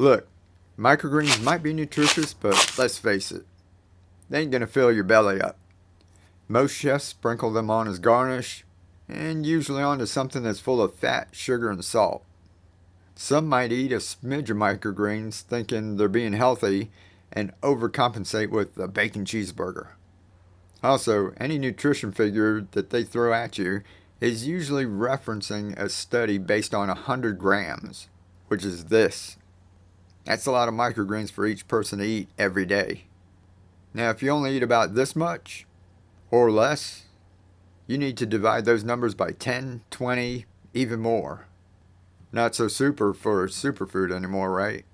Look, microgreens might be nutritious, but let's face it, they ain't gonna fill your belly up. Most chefs sprinkle them on as garnish, and usually onto something that's full of fat, sugar, and salt. Some might eat a smidge of microgreens thinking they're being healthy and overcompensate with a bacon cheeseburger. Also, any nutrition figure that they throw at you is usually referencing a study based on 100 grams, which is this. That's a lot of microgreens for each person to eat every day. Now, if you only eat about this much or less, you need to divide those numbers by 10, 20, even more. Not so super for superfood anymore, right?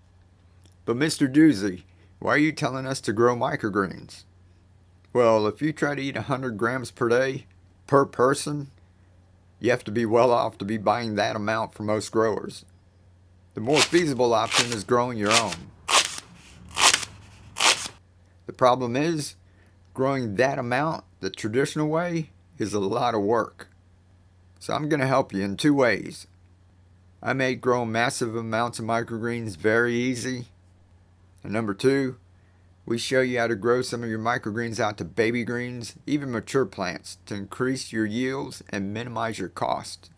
But Mr. Doozy, why are you telling us to grow microgreens? Well, if you try to eat 100 grams per day, per person, you have to be well off to be buying that amount for most growers. The more feasible option is growing your own. The problem is, growing that amount the traditional way is a lot of work. So I'm going to help you in two ways. I made growing massive amounts of microgreens very easy. And number two, we show you how to grow some of your microgreens out to baby greens, even mature plants, to increase your yields and minimize your cost.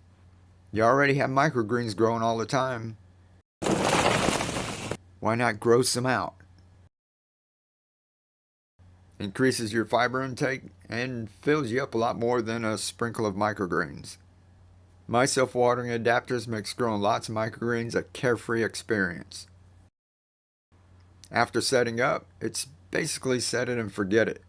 You already have microgreens growing all the time. Why not grow some out? Increases your fiber intake and fills you up a lot more than a sprinkle of microgreens. My self-watering adapters makes growing lots of microgreens a carefree experience. After setting up, it's basically set it and forget it.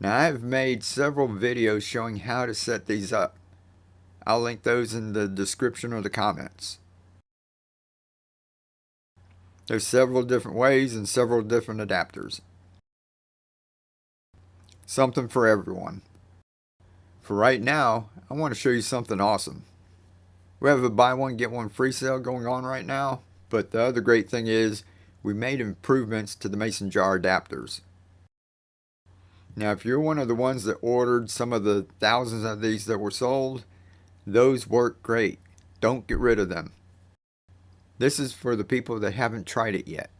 Now, I've made several videos showing how to set these up. I'll link those in the description or the comments. There's several different ways and several different adapters. Something for everyone. For right now, I want to show you something awesome. We have a buy one get one free sale going on right now, but the other great thing is we made improvements to the mason jar adapters. Now, if you're one of the ones that ordered some of the thousands of these that were sold, those work great. Don't get rid of them. This is for the people that haven't tried it yet.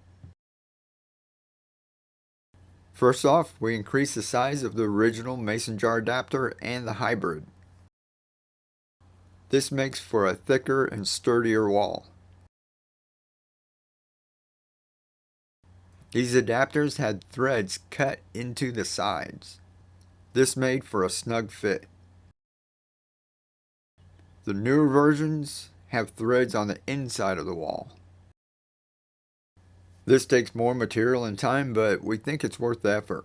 First off, we increased the size of the original mason jar adapter and the hybrid. This makes for a thicker and sturdier wall. These adapters had threads cut into the sides. This made for a snug fit. The newer versions have threads on the inside of the wall. This takes more material and time, but we think it's worth the effort.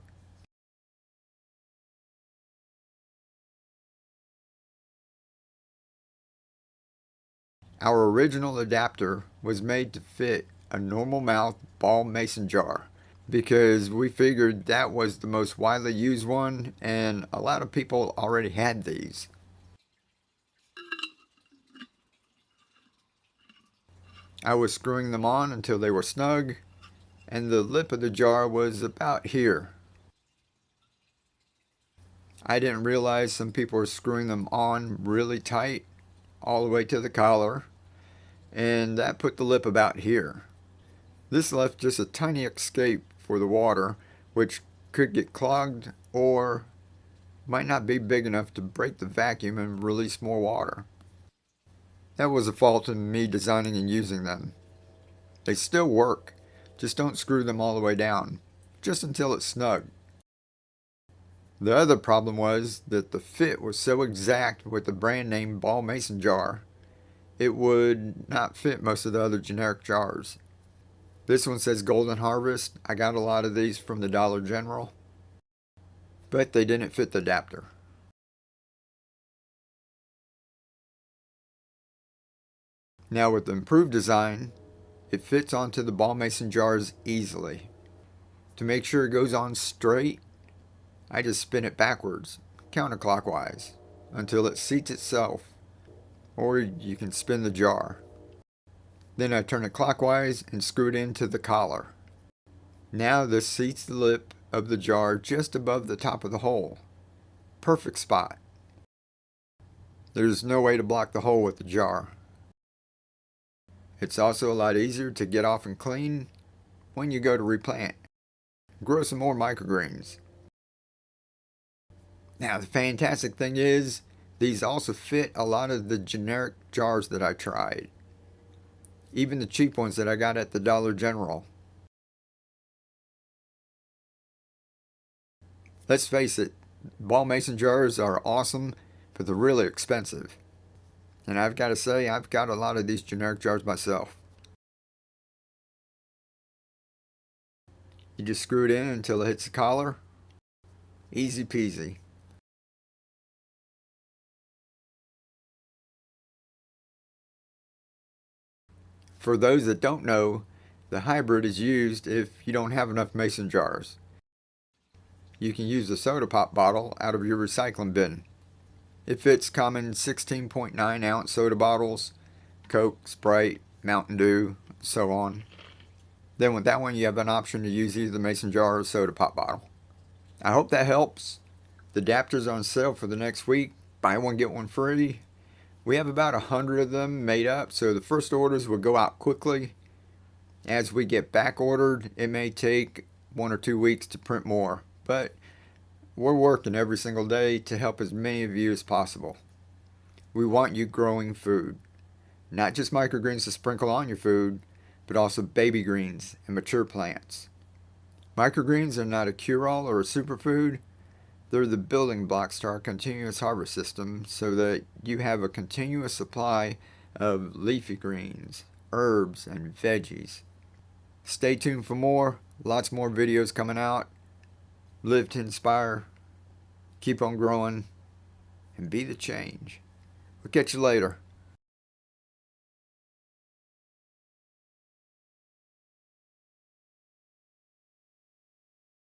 Our original adapter was made to fit a normal mouth ball mason jar because we figured that was the most widely used one and a lot of people already had these. I was screwing them on until they were snug and the lip of the jar was about here. I didn't realize some people were screwing them on really tight all the way to the collar, and that put the lip about here. This left just a tiny escape for the water, which could get clogged or might not be big enough to break the vacuum and release more water. That was a fault in me designing and using them. They still work, just don't screw them all the way down, just until it's snug. The other problem was that the fit was so exact with the brand name ball mason jar, it would not fit most of the other generic jars. This one says Golden Harvest. I got a lot of these from the Dollar General, but they didn't fit the adapter. Now with the improved design, it fits onto the ball mason jars easily. To make sure it goes on straight, I just spin it backwards, counterclockwise, until it seats itself, or you can spin the jar. Then I turn it clockwise and screw it into the collar. Now this seats the lip of the jar just above the top of the hole. Perfect spot. There's no way to block the hole with the jar. It's also a lot easier to get off and clean when you go to replant. Grow some more microgreens. Now the fantastic thing is, these also fit a lot of the generic jars that I tried. Even the cheap ones that I got at the Dollar General. Let's face it, ball mason jars are awesome, but they're really expensive. And I've got to say, I've got a lot of these generic jars myself. You just screw it in until it hits the collar. Easy peasy. For those that don't know, the hybrid is used if you don't have enough mason jars. You can use a soda pop bottle out of your recycling bin. It fits common 16.9 ounce soda bottles, Coke, Sprite, Mountain Dew, so on. Then with that one you have an option to use either the mason jar or soda pop bottle. I hope that helps. The adapters are on sale for the next week. Buy one, get one free. We have about 100 of them made up, so the first orders will go out quickly. As we get back ordered, it may take 1 or 2 weeks to print more, but we're working every single day to help as many of you as possible. We want you growing food, not just microgreens to sprinkle on your food, but also baby greens and mature plants. Microgreens are not a cure-all or a superfood. They're the building blocks to our continuous harvest system so that you have a continuous supply of leafy greens, herbs, and veggies. Stay tuned for more. Lots more videos coming out. Live to inspire. Keep on growing. And be the change. We'll catch you later.